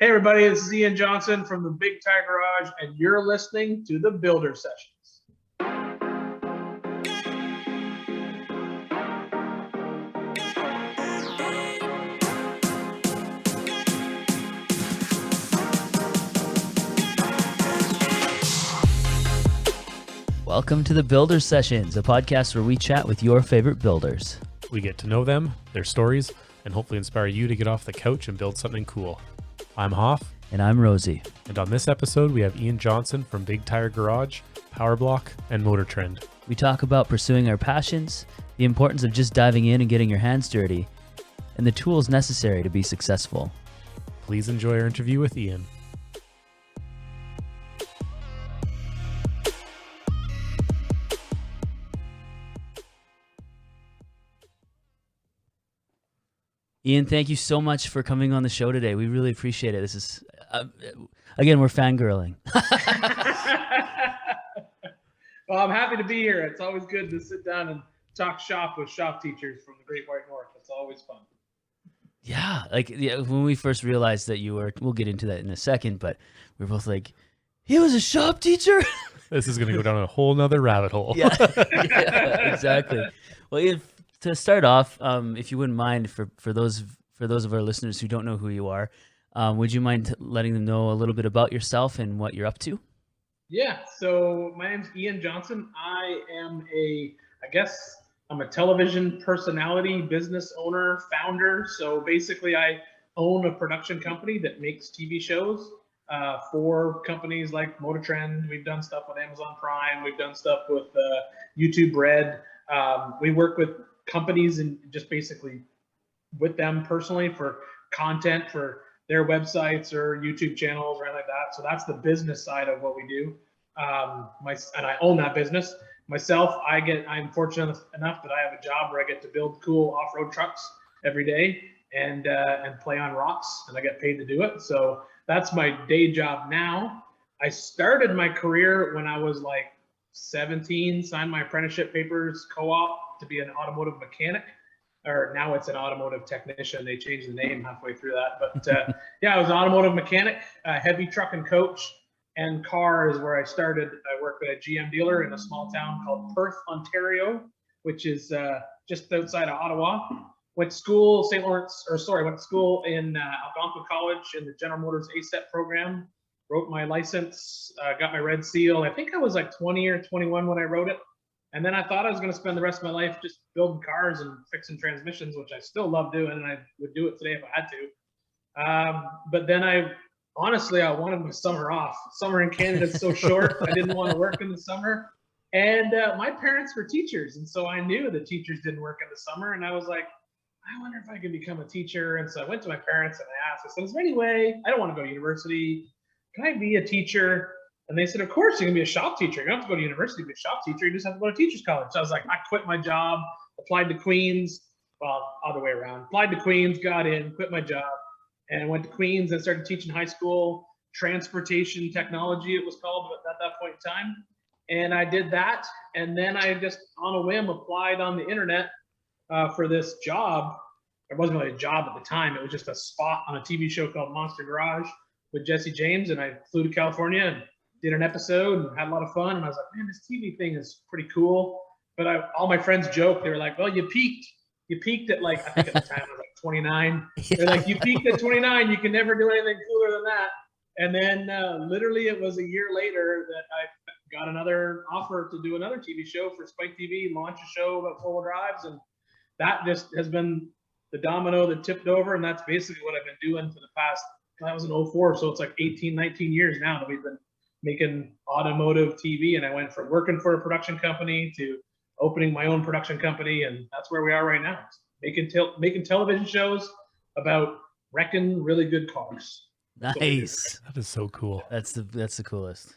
Hey everybody, this is Ian Johnson from the Big Tire Garage, and you're listening to the Builder Sessions. Welcome to the Builder Sessions, a podcast where we chat with your favorite builders. We get to know them, their stories, and hopefully inspire you to get off the couch and build something cool. I'm Hoff. And I'm Rosie. And on this episode, we have Ian Johnson from Big Tire Garage, Powerblock, and MotorTrend. We talk about pursuing our passions, the importance of just diving in and getting your hands dirty, and the tools necessary to be successful. Please enjoy our interview with Ian. Ian, thank you so much for coming on the show today. We really appreciate it. This is, again, we're fangirling. Well, I'm happy to be here. It's always good to sit down and talk shop with shop teachers from the Great White North. It's always fun. Yeah, when we first realized that you were, we'll get into that in a second, but we're both like, he was a shop teacher? This is going to go down a whole nother rabbit hole. Yeah, exactly. Well, Ian, to start off, if you wouldn't mind, for those of our listeners who don't know who you are, would you mind letting them know a little bit about yourself and what you're up to? Yeah, so my name's Ian Johnson. I'm a television personality, business owner, founder. So basically I own a production company that makes TV shows for companies like MotorTrend. We've done stuff with Amazon Prime. We've done stuff with YouTube Red. We work with companies and just basically with them personally for content for their websites or YouTube channels or anything like that. So that's the business side of what we do. And I own that business myself. I'm fortunate enough that I have a job where I get to build cool off-road trucks every day and play on rocks, and I get paid to do it. So that's my day job now. I started my career when I was like 17, signed my apprenticeship papers, co-op to be an automotive mechanic, or now it's an automotive technician. They changed the name halfway through that. But yeah, I was an automotive mechanic, heavy truck and coach, and car is where I started. I worked at a GM dealer in a small town called Perth, Ontario, which is just outside of Ottawa. Went to school, went to school in Algonquin College in the General Motors ASEP program. Wrote my license, got my red seal. I think I was like 20 or 21 when I wrote it. And then I thought I was going to spend the rest of my life just building cars and fixing transmissions, which I still love doing, and I would do it today if I had to. But then I wanted my summer off. Summer in Canada is so short. I didn't want to work in the summer. And my parents were teachers, and so I knew that teachers didn't work in the summer. And I was like, I wonder if I could become a teacher. And so I went to my parents and I asked, I said, is there any way? I don't want to go to university. Can I be a teacher? And they said, of course, you can be a shop teacher. You don't have to go to university to be a shop teacher. You just have to go to teacher's college. So I was like, I quit my job, applied to Queens. Well, other way around. Applied to Queens, got in, quit my job, and went to Queens and started teaching high school transportation technology, it was called at that point in time. And I did that. And then I just, on a whim, applied on the internet for this job. It wasn't really a job at the time. It was just a spot on a TV show called Monster Garage with Jesse James. And I flew to California and did an episode and had a lot of fun. And I was like, man, this TV thing is pretty cool. But all my friends joked. They were like, well, you peaked at like, I think at the time I was like 29. Yeah. They're like, you peaked at 29. You can never do anything cooler than that. And then literally it was a year later that I got another offer to do another TV show for Spike TV, launch a show about four-wheel drives. And that just has been the domino that tipped over. And that's basically what I've been doing for the past, that was in 2004. So it's like 18, 19 years now that we've been making automotive TV. And I went from working for a production company to opening my own production company. And that's where we are right now, making television shows about wrecking really good cars. Nice. That is so cool. That's the coolest.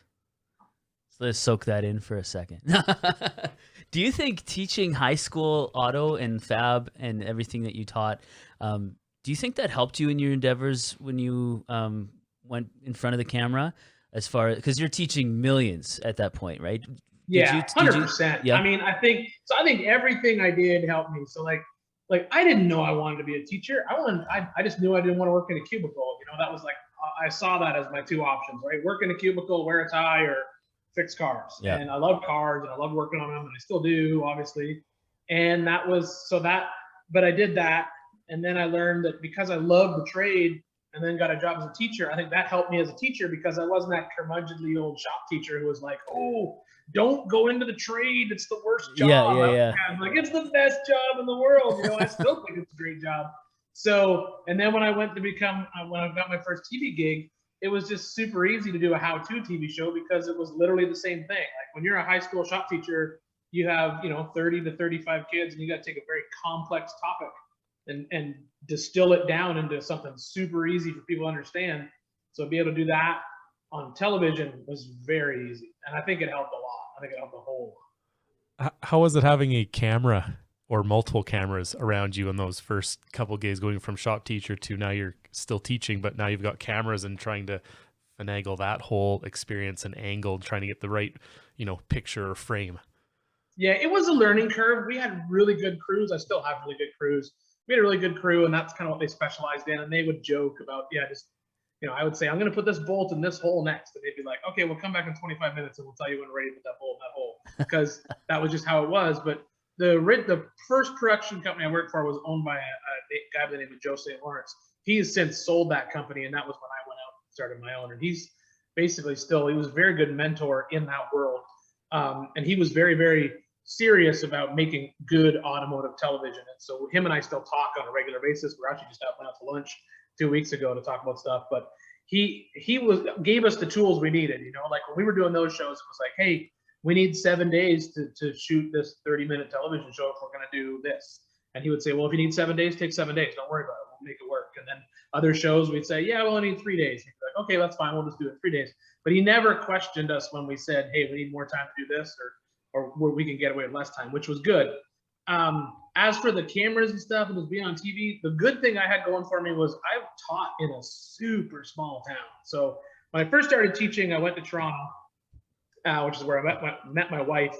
So let's soak that in for a second. Do you think teaching high school auto and fab and everything that you taught, do you think that helped you in your endeavors when you went in front of the camera? As far as, because you're teaching millions at that point, right? Yeah, 100%. Yeah. I mean, I think everything I did helped me. So like I didn't know I wanted to be a teacher. I just knew I didn't want to work in a cubicle. You know, that was like, I saw that as my two options, right? Work in a cubicle, wear a tie, or fix cars. Yeah. And I love cars and I love working on them, and I still do, obviously. And that was but I did that. And then I learned that because I loved the trade and then got a job as a teacher, I think that helped me as a teacher, because I wasn't that curmudgeonly old shop teacher who was like, oh, don't go into the trade. It's the worst job. Yeah. I'm like, it's the best job in the world. I still think it's a great job. So, and then when I went to when I got my first TV gig, it was just super easy to do a how-to TV show, because it was literally the same thing. Like when you're a high school shop teacher, you have, 30 to 35 kids, and you got to take a very complex topic and distill it down into something super easy for people to understand. So to be able to do that on television was very easy. And I think it helped a lot. I think it helped a whole lot. How was it having a camera or multiple cameras around you in those first couple gigs, going from shop teacher to now you're still teaching, but now you've got cameras and trying to finagle that whole experience and angle, trying to get the right, picture or frame? Yeah, it was a learning curve. We had really good crews. I still have really good crews. We had a really good crew, and that's kind of what they specialized in. And they would joke about, I would say, I'm going to put this bolt in this hole next. And they'd be like, okay, we'll come back in 25 minutes and we'll tell you when we're ready to put that bolt in that hole. Because that was just how it was. But the first production company I worked for was owned by a guy by the name of Joe St. Lawrence. He has since sold that company, and that was when I went out and started my own. And he's basically he was a very good mentor in that world. And he was very, very serious about making good automotive television. And so him and I still talk on a regular basis. We're actually just went out to lunch 2 weeks ago to talk about stuff. But he gave us the tools we needed. Like when we were doing those shows, it was like, hey, we need 7 days to shoot this 30-minute television show if we're going to do this. And he would say, well, if you need 7 days, take 7 days. Don't worry about it. We'll make it work. And then other shows, we'd say, yeah, we'll only need 3 days. He'd be like, okay, that's fine. We'll just do it 3 days. But he never questioned us when we said, hey, we need more time to do this, or where we can get away with less time, which was good. As for the cameras and stuff and just being on TV, the good thing I had going for me was I've taught in a super small town. So when I first started teaching, I went to Toronto, which is where I met my wife.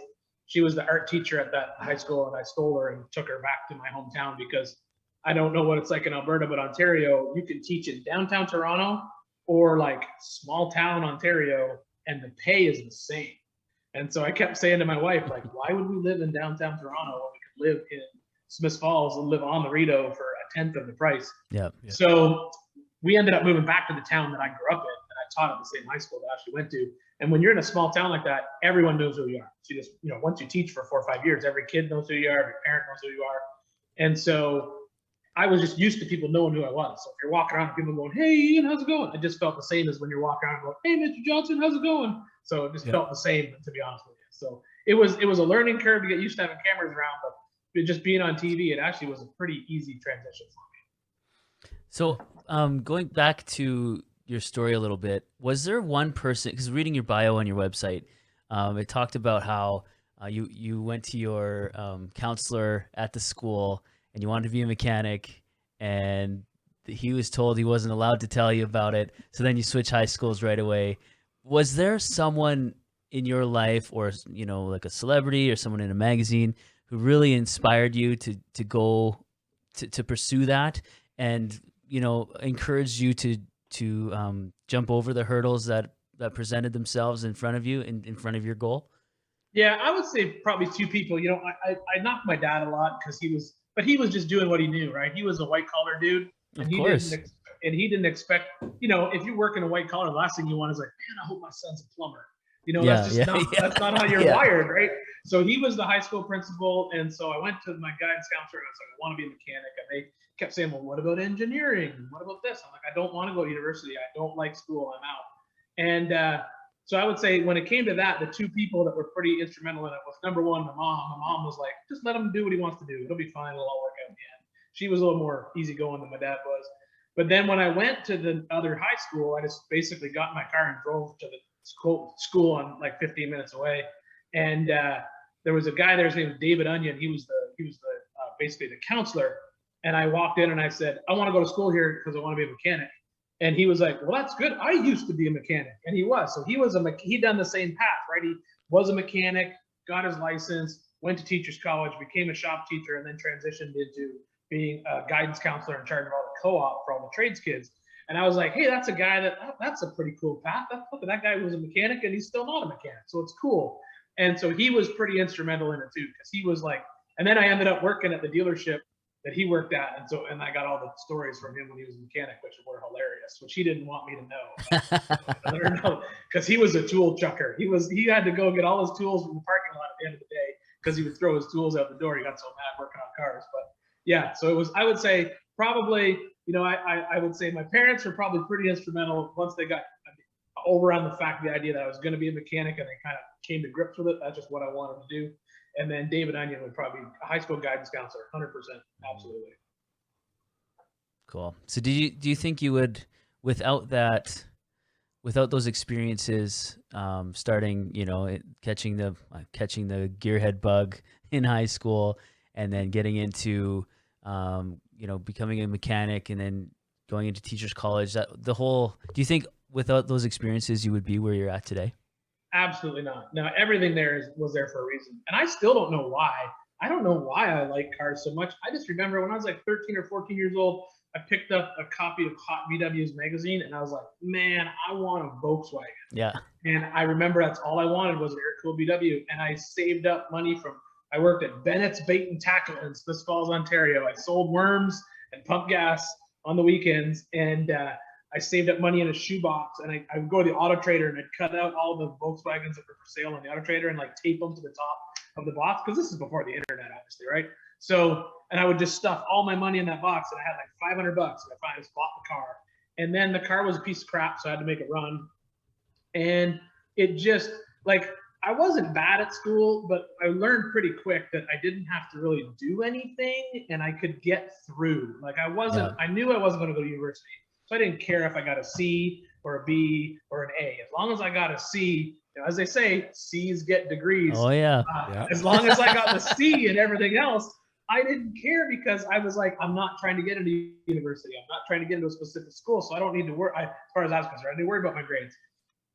She was the art teacher at that high school, and I stole her and took her back to my hometown, because I don't know what it's like in Alberta, but Ontario, you can teach in downtown Toronto or like small town Ontario, and the pay is the same. And so I kept saying to my wife, like, why would we live in downtown Toronto when we could live in Smiths Falls and live on the Rideau for a tenth of the price? Yeah. So we ended up moving back to the town that I grew up in, and I taught at the same high school that I actually went to. And when you're in a small town like that, everyone knows who you are. So you just, once you teach for 4 or 5 years, every kid knows who you are, every parent knows who you are. And so I was just used to people knowing who I was. So if you're walking around and people going, hey, Ian, how's it going? I just felt the same as when you're walking around and going, hey, Mr. Johnson, how's it going? So it just felt the same, to be honest with you. So it was a learning curve to get used to having cameras around, but just being on TV, it actually was a pretty easy transition for me. So going back to your story a little bit, was there one person, because reading your bio on your website, it talked about how you went to your counselor at the school and you wanted to be a mechanic, and he was told he wasn't allowed to tell you about it. So then you switch high schools right away. Was there someone in your life, or like a celebrity or someone in a magazine, who really inspired you to go to pursue that, and encouraged you to jump over the hurdles that presented themselves in front of you, in front of your goal? Yeah, I would say probably two people. I knocked my dad a lot because he was just doing what he knew, right? He was a white collar dude, and he didn't expect, if you work in a white collar, the last thing you want is like, man, I hope my son's a plumber. That's not how you're wired, right? So he was the high school principal, and so I went to my guidance counselor and I was like, I want to be a mechanic, and they kept saying, well, what about engineering? What about this? I'm like, I don't want to go to university. I don't like school. I'm out. And so I would say when it came to that, the two people that were pretty instrumental in it was, number one, my mom. My mom was like, just let him do what he wants to do. It'll be fine. It'll all work out in the end. She was a little more easygoing than my dad was. But then when I went to the other high school, I just basically got in my car and drove to the school on like 15 minutes away. And there was a guy there, his name was David Onion. He was basically the counselor. And I walked in and I said, I want to go to school here because I want to be a mechanic. And he was like, well, that's good. I used to be a mechanic. And he was. So he'd done the same path, right? He was a mechanic, got his license, went to teacher's college, became a shop teacher, and then transitioned into being a guidance counselor in charge of all the co-op for all the trades kids. And I was like, hey, that's a guy that's a pretty cool path. Look, that guy was a mechanic and he's still not a mechanic. So it's cool. And so he was pretty instrumental in it too, because he was like, and then I ended up working at the dealership that he worked at. And I got all the stories from him when he was a mechanic, which were hilarious, which he didn't want me to know. Because he was a tool chucker. He had to go get all his tools from the parking lot at the end of the day because he would throw his tools out the door. He got so mad working on cars. But yeah, so it was, I would say probably, I would say my parents were probably pretty instrumental once they got over on the idea that I was going to be a mechanic, and they kind of came to grips with it. That's just what I wanted to do. And then David Onion would probably be a high school guidance counselor, 100%, absolutely. Cool. So do you think you would, without those experiences, starting, catching the gearhead bug in high school, and then getting into, becoming a mechanic, and then going into teachers college, do you think without those experiences you would be where you're at today? Absolutely not. No, everything was there for a reason. And I still don't know why. I don't know why I like cars so much. I just remember when I was like 13 or 14 years old, I picked up a copy of Hot VW's magazine, and I was like, man, I want a Volkswagen. Yeah. And I remember that's all I wanted was an air-cooled VW. And I saved up money I worked at Bennett's Bait and Tackle in Smith Falls, Ontario. I sold worms and pump gas on the weekends, and I saved up money in a shoebox, and I would go to the Auto Trader, and I'd cut out all the Volkswagens that were for sale on the Auto Trader and like tape them to the top of the box, because this is before the internet, obviously, right? So, and I would just stuff all my money in that box, and I had like $500, and I finally just bought the car. And then the car was a piece of crap, so I had to make it run. And it just, like, I wasn't bad at school, but I learned pretty quick that I didn't have to really do anything, and I could get through. Like, I knew I wasn't going to go to university. So I didn't care if I got a C or a B or an A. As long as I got a C, as they say, C's get degrees. Oh, yeah. As long as I got the C and everything else, I didn't care, because I was like, I'm not trying to get into university. I'm not trying to get into a specific school, so I don't need to worry. As far as I was concerned, I didn't worry about my grades.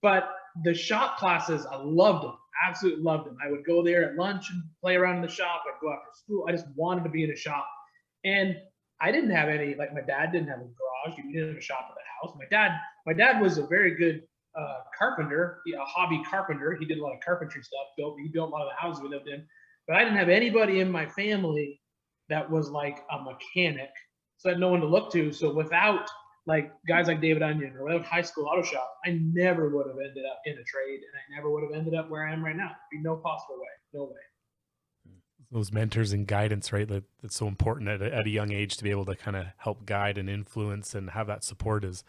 But the shop classes, I loved them. Absolutely loved them. I would go there at lunch and play around in the shop. I'd go after school. I just wanted to be in a shop. And I didn't have any, like, my dad didn't have a garage. He didn't have a shop at the house. My dad was a very good carpenter, a hobby carpenter. He did a lot of carpentry stuff. He built a lot of the houses we lived in. But I didn't have anybody in my family that was like a mechanic. So I had no one to look to. So without like guys like David Onion or without high school auto shop, I never would have ended up in a trade, and I never would have ended up where I am right now. There'd be no possible way. No way. Those mentors and guidance, right? That's so important at a young age to be able to kind of help guide and influence and have that support is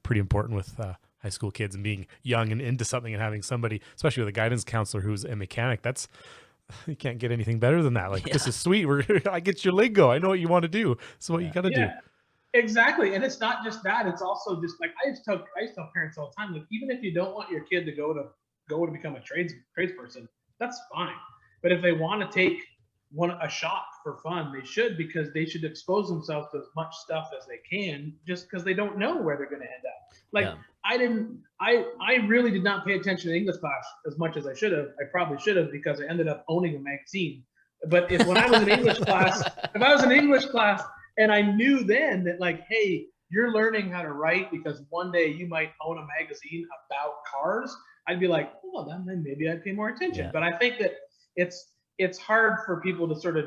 pretty important with high school kids, and being young and into something and having somebody, especially with a guidance counselor who's a mechanic. You can't get anything better than that. Like, This is sweet. I get your lingo. I know what you want to do. So what you got to do. Exactly. And it's not just that. It's also just like, I used to tell parents all the time, like, even if you don't want your kid to go to become a tradesperson, that's fine. But if they want to take a shop for fun, they should, because they should expose themselves to as much stuff as they can, just because they don't know where they're going to end up. Like, yeah. I really did not pay attention to English class as much as I should have. I probably should have, because I ended up owning a magazine. But when I was in English class, and I knew then that, like, hey, you're learning how to write because one day you might own a magazine about cars, I'd be like, well, then maybe I'd pay more attention. Yeah. But I think that it's hard for people to sort of,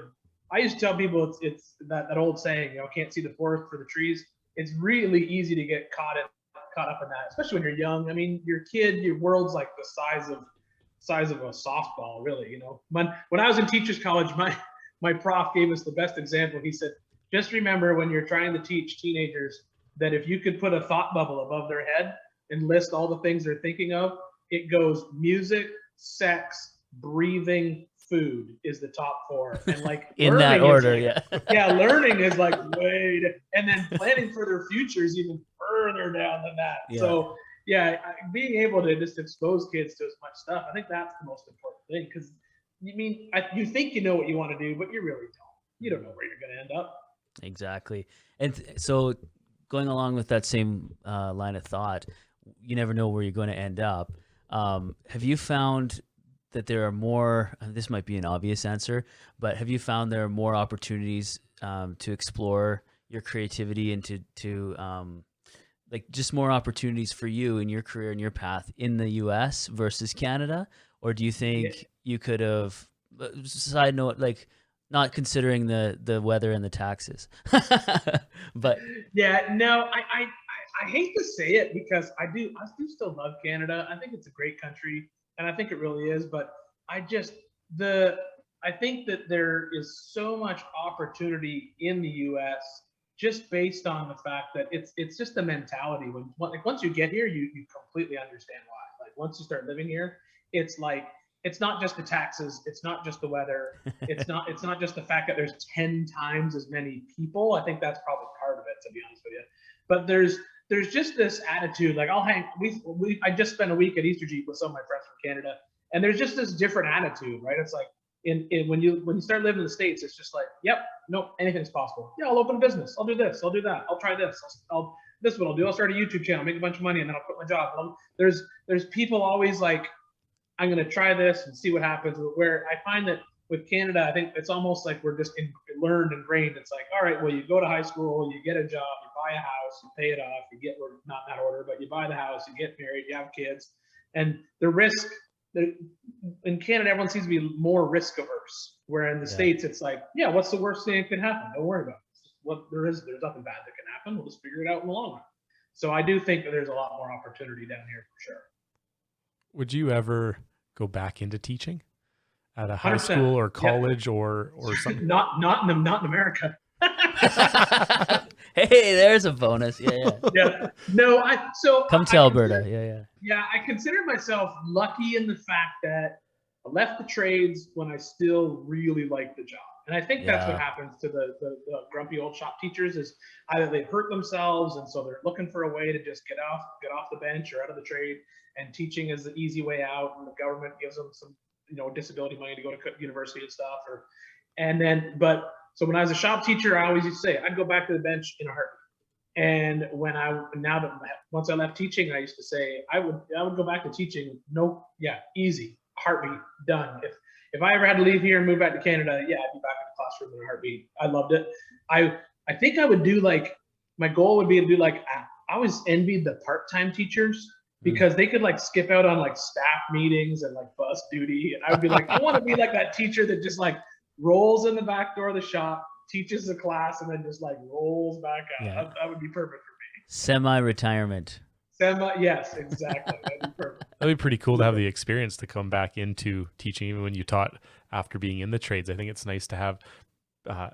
I used to tell people it's that old saying, can't see the forest for the trees. It's really easy to get caught up in that, especially when you're young. I mean, your world's like the size of a softball, really. When I was in teachers college, my prof gave us the best example. He said, just remember when you're trying to teach teenagers that if you could put a thought bubble above their head and list all the things they're thinking of, it goes music, sex, breathing, food is the top 4. And like in that order, learning is like and then planning for their future is even further down than that. Yeah. So being able to just expose kids to as much stuff, I think that's the most important thing, because you think you know what you want to do, but you really don't. You don't know where you're going to end up. Exactly. And so going along with that same line of thought, you never know where you're going to end up. Have you found that there are more, this might be an obvious answer, but have you found there are more opportunities to explore your creativity and to like just more opportunities for you in your career and your path in the US versus Canada? Or do you think you could have, side note, like not considering the weather and the taxes, but Yeah, no, I hate to say it because I do still love Canada. I think it's a great country, and I think it really is. But I just I think that there is so much opportunity in the U.S. just based on the fact that it's just the mentality. Like once you get here, you completely understand why. Like once you start living here, it's like it's not just the taxes, it's not just the weather, it's not just the fact that there's 10 times as many people. I think that's probably part of it, to be honest with you. But there's just this attitude, like I just spent a week at Easter Jeep with some of my friends from Canada, and there's just this different attitude, right? It's like when you start living in the States, it's just like, yep, nope, anything's possible. Yeah, I'll open a business, I'll do this, I'll do that, I'll try this, this is what I'll do. I'll start a YouTube channel, make a bunch of money, and then I'll quit my job. There's people always like, I'm going to try this and see what happens. Where I find that with Canada, I think it's almost like we're just learned, ingrained. It's like, all right, well, you go to high school, you get a job, you buy a house, you pay it off, we're not in that order, but you buy the house, you get married, you have kids. And the risk, in Canada, everyone seems to be more risk averse. Where in the States, it's like, yeah, what's the worst thing that can happen? Don't worry about it. There's nothing bad that can happen. We'll just figure it out in the long run. So I do think that there's a lot more opportunity down here for sure. Would you ever go back into teaching at a high 100%. school or college or something? Not in America. hey, there's a bonus. Yeah. No, come to Alberta. Yeah, I consider myself lucky in the fact that I left the trades when I still really liked the job. And I think that's what happens to the grumpy old shop teachers, is either they hurt themselves and so they're looking for a way to just get off the bench or out of the trade, and teaching is the easy way out, and the government gives them some disability money to go to university and stuff. So when I was a shop teacher, I always used to say I'd go back to the bench in a heartbeat. And once I left teaching, I used to say I would go back to teaching. Easy, heartbeat, done. If I ever had to leave here and move back to Canada, I'd be back in the classroom in a heartbeat. I loved it. I think I would do my goal would be to do I always envied the part-time teachers, because they could skip out on staff meetings and bus duty. And I would be like, I want to be like that teacher that just rolls in the back door of the shop, teaches the class, and then just rolls back out. Yeah. That would be perfect for me. Semi-retirement. Yes, exactly. That'd be perfect. That'd be pretty cool to have the experience to come back into teaching, even when you taught after being in the trades. I think it's nice to have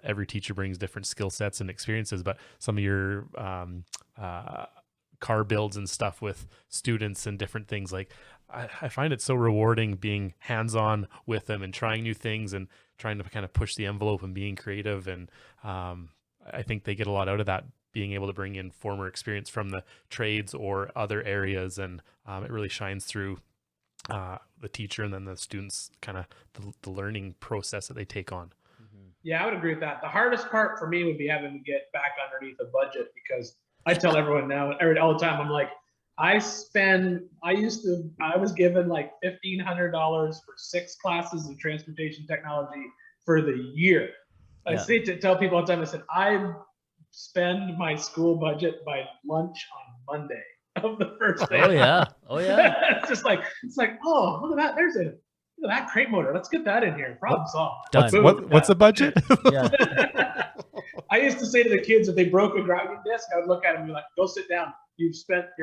every teacher brings different skill sets and experiences, but some of your car builds and stuff with students and different things, I find it so rewarding being hands-on with them and trying new things and trying to kind of push the envelope and being creative. And I think they get a lot out of that, being able to bring in former experience from the trades or other areas. And it really shines through the teacher and then the students, kind of the learning process that they take on. Yeah, I would agree with that. The hardest part for me would be having to get back underneath a budget, because I tell everyone now, all the time, I'm like, I was given $1,500 for 6 classes of transportation technology for the year. I say to tell people all the time, I said, I spend my school budget by lunch on Monday of the first day. Oh yeah. It's just oh, look at that. Look at that crate motor. Let's get that in here. Problem solved. What's the budget? Yeah. I used to say to the kids, if they broke a grinding disc, I would look at them and be like, go sit down. You're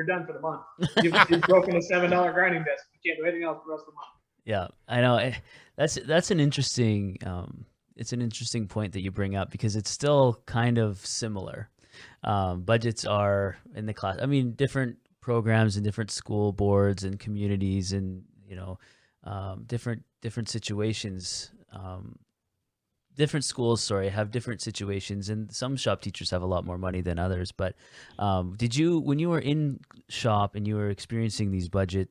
done for the month. You've broken a $7 grinding disc. You can't do anything else for the rest of the month. Yeah, I know. That's an interesting, it's an interesting point that you bring up, because it's still kind of similar. Budgets are in the class. I mean, different programs and different school boards and communities and, different situations, different schools, have different situations, and some shop teachers have a lot more money than others. But when you were in shop and you were experiencing these budget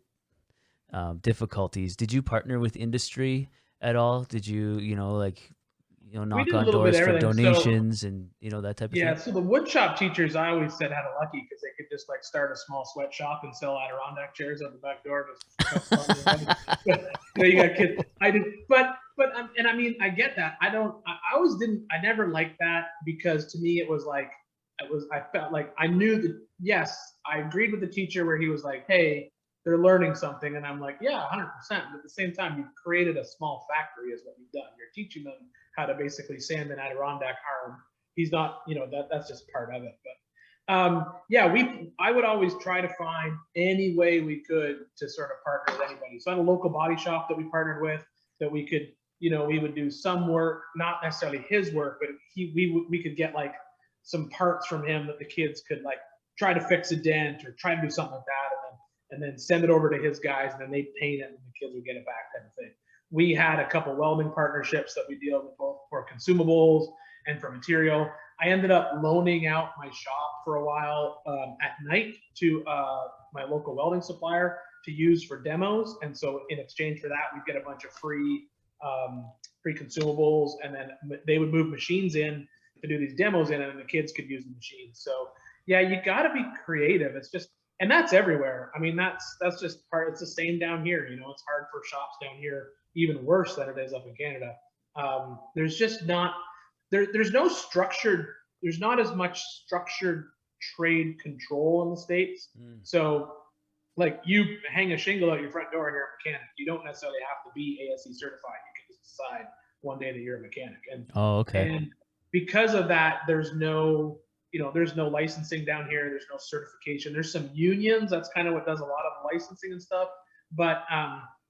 difficulties, did you partner with industry at all? Did you, knock on doors for donations and, that type of thing? Yeah, so the wood shop teachers, I always said, had it lucky, because they could just start a small sweatshop and sell Adirondack chairs out the back door. You got kids. I did, but I mean, I get that. I never liked that, because to me it was I felt like I knew that, yes, I agreed with the teacher where he was like, hey, they're learning something. And I'm like, yeah, 100%. But at the same time, you've created a small factory is what you've done. You're teaching them how to basically sand an Adirondack arm. He's not, that's just part of it. But I would always try to find any way we could to sort of partner with anybody. So I had a local body shop that we partnered with that we could, we would do some work, not necessarily his work, but we could get like some parts from him that the kids could like try to fix a dent or try to do something like that, and then send it over to his guys, and then they paint it and the kids would get it back, type of thing. We had a couple welding partnerships that we deal with both for consumables and for material. I ended up loaning out my shop for a while at night to my local welding supplier to use for demos. And so in exchange for that, we'd get a bunch of free consumables, and then they would move machines in to do these demos in, and the kids could use the machines. So yeah, you got to be creative. It's just, and that's everywhere. I mean, that's just part. It's the same down here. It's hard for shops down here, even worse than it is up in Canada. There's just not there's no structured. There's not as much structured trade control in the States. So like you hang a shingle out your front door and you're a mechanic. You don't necessarily have to be ASE certified. You can just decide one day that you're a mechanic. And And because of that, there's no licensing down here. There's no certification. There's some unions. That's kind of what does a lot of the licensing and stuff. But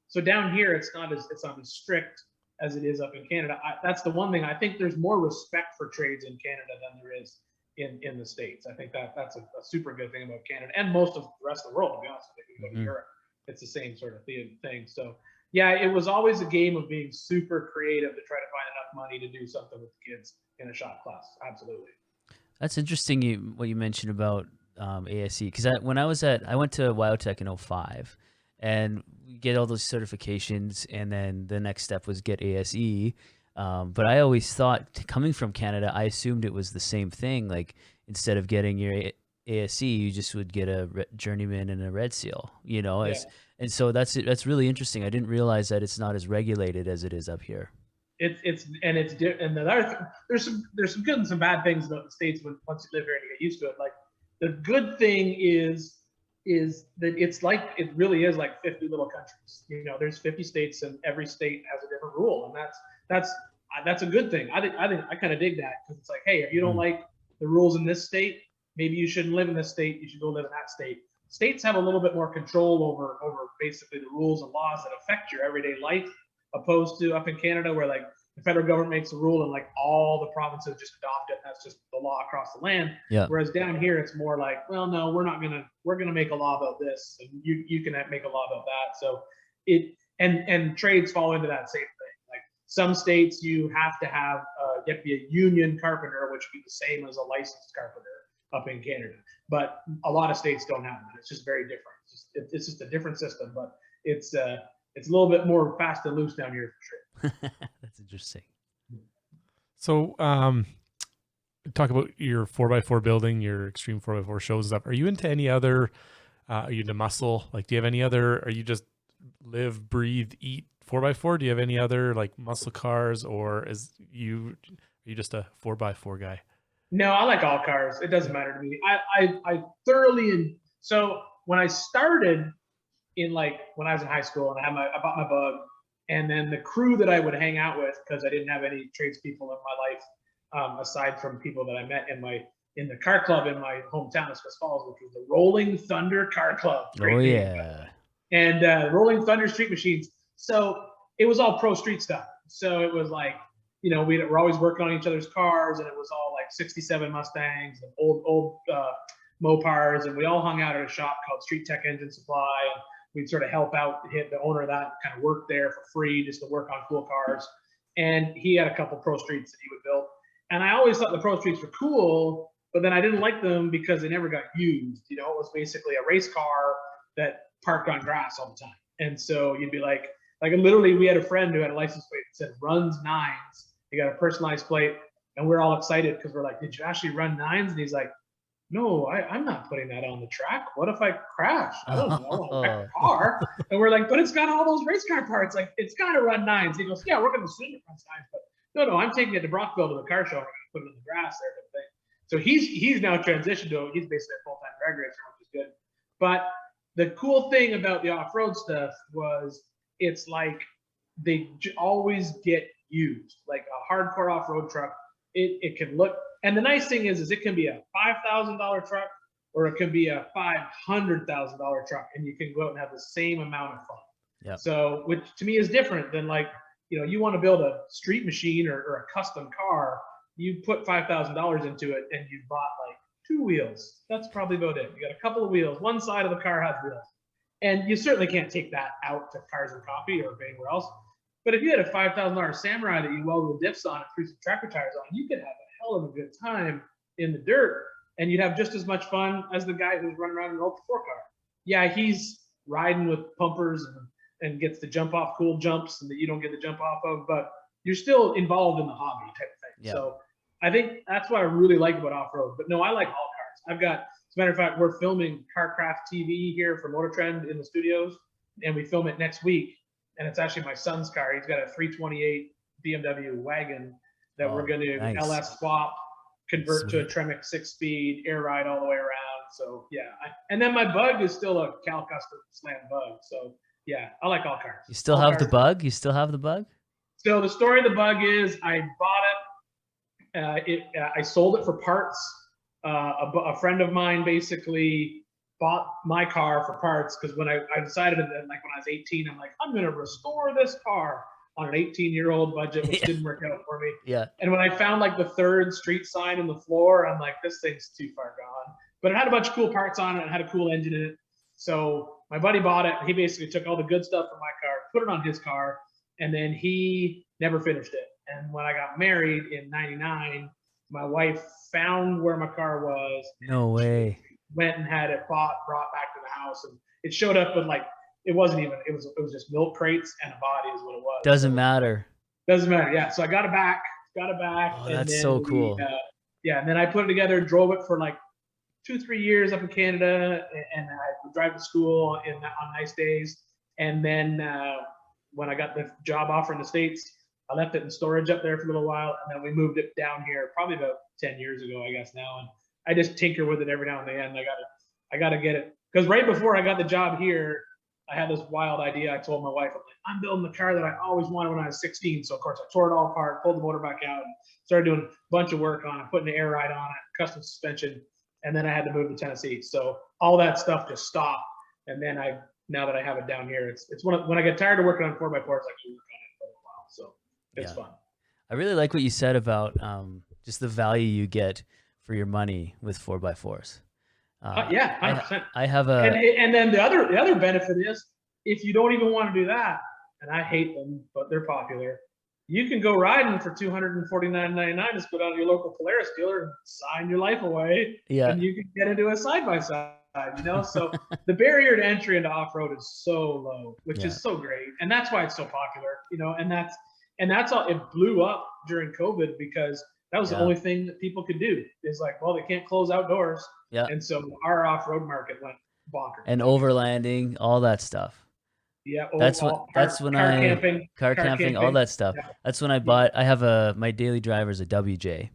so down here, it's not as strict as it is up in Canada. That's the one thing. I think there's more respect for trades in Canada than there is in the States. I think that's a super good thing about Canada and most of the rest of the world, to be honest with you. If you go to Europe, it's the same sort of thing. So yeah, it was always a game of being super creative to try to find enough money to do something with the kids in a shop class. Absolutely. That's interesting. What you mentioned about ASE, because I went to WyoTech in 2005, and we get all those certifications, and then the next step was get ASE. But I always thought, coming from Canada, I assumed it was the same thing. Like instead of getting your ASE, you just would get a journeyman and a red seal. And so that's really interesting. I didn't realize that it's not as regulated as it is up here. There's some good and some bad things about the States once you live here and you get used to it. Like the good thing is that it really is like 50 little countries. There's 50 states and every state has a different rule, and that's a good thing. I think I kind of dig that, because it's like, hey, if you don't like the rules in this state, maybe you shouldn't live in this state. You should go live in that state. States have a little bit more control over basically the rules and laws that affect your everyday life, opposed to up in Canada, where like the federal government makes a rule and like all the provinces just adopt it. That's just the law across the land. Yeah. Whereas down here, it's more like, well, no, we're gonna make a law about this, and you can make a law about that. So and trades fall into that same thing. Like some states, you have to be a union carpenter, which would be the same as a licensed carpenter up in Canada. But a lot of states don't have that. It's just very different. It's just a different system, but it's a little bit more fast and loose down here for sure. That's interesting. So, talk about your 4x4 building, your extreme 4x4 shows and stuff. Are you into any other, are you into muscle? Like, do you have any other, are you just live, breathe, eat 4x4? Do you have any other like muscle cars, or are you just a 4x4 guy? No, I like all cars. It doesn't matter to me. I thoroughly, so when I started when I was in high school, and I bought my Bug, and then the crew that I would hang out with, because I didn't have any tradespeople in my life, aside from people that I met in the car club in my hometown of Smith Falls, which was the Rolling Thunder Car Club. Oh yeah. And Rolling Thunder Street Machines. So it was all pro street stuff. So it was like, we're always working on each other's cars, and it was all like 67 Mustangs and old Mopars, and we all hung out at a shop called Street Tech Engine Supply, and we'd sort of help out the owner of that, kind of work there for free just to work on cool cars. And he had a couple pro streets that he would build. And I always thought the pro streets were cool, but then I didn't like them because they never got used. It was basically a race car that parked on grass all the time. And so you'd be like literally, we had a friend who had a license plate that said runs nines. He got a personalized plate, and we're all excited because we're like, did you actually run nines? And he's like, no, I'm not putting that on the track. What if I crash? I don't know. I'll wreck a car. And we're like, but it's got all those race car parts. Like, it's got to run nines. He goes, yeah, we're going to assume it runs nines. But no, I'm taking it to Brockville to the car show. We're going to put it in the grass there. So he's now transitioned to, he's basically a full-time drag racer, which is good. But the cool thing about the off-road stuff was it's like they always get used. Like a hardcore off-road truck, it can look, and the nice thing is it can be a $5,000 truck or it can be a $500,000 truck, and you can go out and have the same amount of fun. Yeah. So, which to me is different than like, you want to build a street machine or a custom car, you put $5,000 into it and you bought like 2 wheels. That's probably about it. You got a couple of wheels. One side of the car has wheels. And you certainly can't take that out to Cars and Coffee or anywhere else. But if you had a $5,000 Samurai that you welded the diffs on and threw some tractor tires on, you could have a hell of a good time in the dirt, and you'd have just as much fun as the guy who's running around in an Ultra 4 car. Yeah, he's riding with pumpers and gets to jump off cool jumps and that you don't get to jump off of, but you're still involved in the hobby type of thing. Yeah. So I think that's what I really like about off-road. But no, I like all cars. I've got, as a matter of fact, we're filming CarCraft TV here for MotorTrend in the studios, and we film it next week. And it's actually my son's car. He's got a 328 BMW wagon that we're going to nice. LS swap, convert to a Tremec 6-speed, air ride all the way around. So yeah, and then my Bug is still a Cal Custom Slam Bug. So yeah, I like all cars. You still have the Bug? You still have the Bug? So the story of the Bug is I bought it. I sold it for parts. A friend of mine basically bought my car for parts because when I decided that, like when I was 18, I'm like, I'm going to restore this car on an 18-year-old budget, which didn't work out for me. Yeah. And when I found like the 3rd street sign in the floor, I'm like, this thing's too far gone. But it had a bunch of cool parts on it. It had a cool engine in it. So my buddy bought it. He basically took all the good stuff from my car, put it on his car, and then he never finished it. And when I got married in '99, my wife found where my car was. No way. Went and had it brought back to the house, and it showed up with like, it was just milk crates and a body is what it was. Doesn't matter. Doesn't matter. Yeah. So I got it back. Oh, and that's then so cool. Yeah. And then I put it together, drove it for like 2-3 years up in Canada, and I would drive to school on nice days. And then when I got the job offer in the States, I left it in storage up there for a little while, and then we moved it down here probably about 10 years ago, I guess now. And I just tinker with it every now and then. I gotta get it, because right before I got the job here, I had this wild idea. I told my wife, I'm building the car that I always wanted when I was 16. So of course I tore it all apart, pulled the motor back out, and started doing a bunch of work on it, putting an air ride on it, custom suspension, and then I had to move to Tennessee. So all that stuff just stopped. And then now that I have it down here, it's when I get tired of working on 4x4s, I actually work on it for a while. So it's fun. I really like what you said about just the value you get for your money with 4x4s. Yeah, 100%. I have a, and then the other benefit is if you don't even want to do that, and I hate them, but they're popular. You can go riding for $249.99. Just go down to your local Polaris dealer and sign your life away. Yeah. And you can get into a side-by-side, So the barrier to entry into off-road is so low, which is so great. And that's why it's so popular, and that's all. It blew up during COVID because that was the only thing that people could do is like, well, they can't close outdoors. Yeah. And so our off-road market went bonkers. And overlanding, all that stuff. Yeah, car camping, all that stuff. Yeah. That's when I bought. I have my daily driver is a WJ,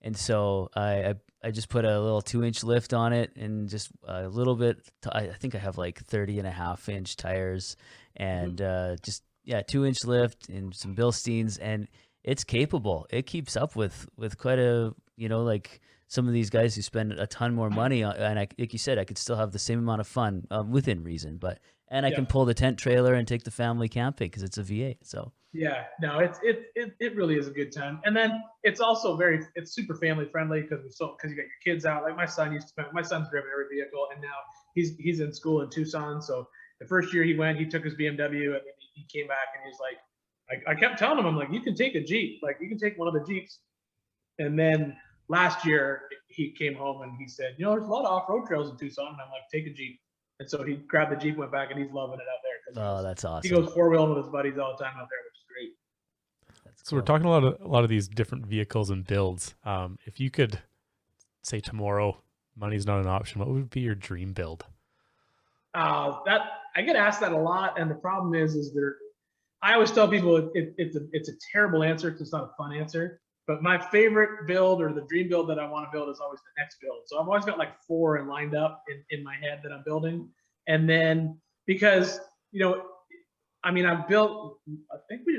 and so I just put a little 2-inch lift on it and just a little bit. I think I have like 30.5-inch tires, and just 2-inch lift and some Bilsteins, and it's capable. It keeps up with quite a like some of these guys who spend a ton more money on, and like you said, I could still have the same amount of fun within reason, but. And I can pull the tent trailer and take the family camping because it's a V8. So yeah, no, it really is a good time. And then it's also it's super family friendly because you got your kids out. Like my son's driven every vehicle, and now he's in school in Tucson. So the first year he went, he took his BMW, and then he came back and he's like, I kept telling him, I'm like, you can take a Jeep, like you can take one of the Jeeps. And then last year he came home and he said, there's a lot of off-road trails in Tucson, and I'm like, take a Jeep. And so he grabbed the Jeep, went back, and he's loving it out there. Oh, that's awesome. He goes 4-wheeling with his buddies all the time out there, which is great. That's So we're talking a lot of these different vehicles and builds. If you could say tomorrow, money's not an option, what would be your dream build? That I get asked that a lot, and the problem is I always tell people it's a terrible answer because it's not a fun answer. But my favorite build or the dream build that I want to build is always the next build. So I've always got like 4 and lined up in my head that I'm building. And then because, I mean, I've built, I think we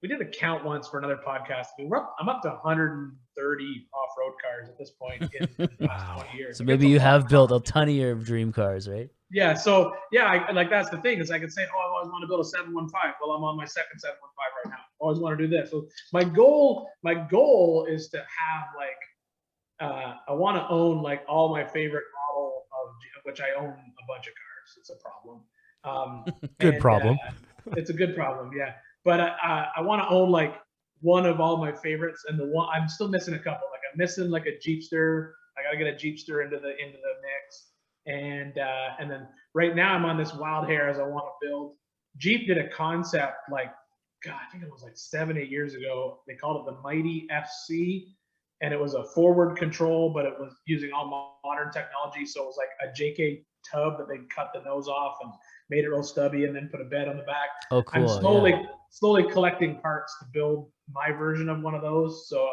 did a count once for another podcast. I mean, I'm up to 130 off-road cars at this point in the past 20 years. So maybe you have built a ton of your dream cars, right? Yeah. So yeah, like that's the thing is I can say, oh, I always want to build a 715. Well, I'm on my second 715 right now. I always want to do this. So my goal is to have like, I want to own like all my favorite model of which I own a bunch of cars. It's a problem. Good problem. It's a good problem. Yeah. But I want to own like one of all my favorites, and the one I'm still missing a couple. Like I'm missing like a Jeepster. I gotta get a Jeepster into the mix, and then right now I'm on this wild hair as I want to build. Jeep did a concept like, God, I think it was like 7-8 years ago. They called it the Mighty FC, and it was a forward control, but it was using all modern technology. So it was like a JK tub that they cut the nose off and made it real stubby, and then put a bed on the back. Oh, cool. I'm slowly collecting parts to build my version of one of those. So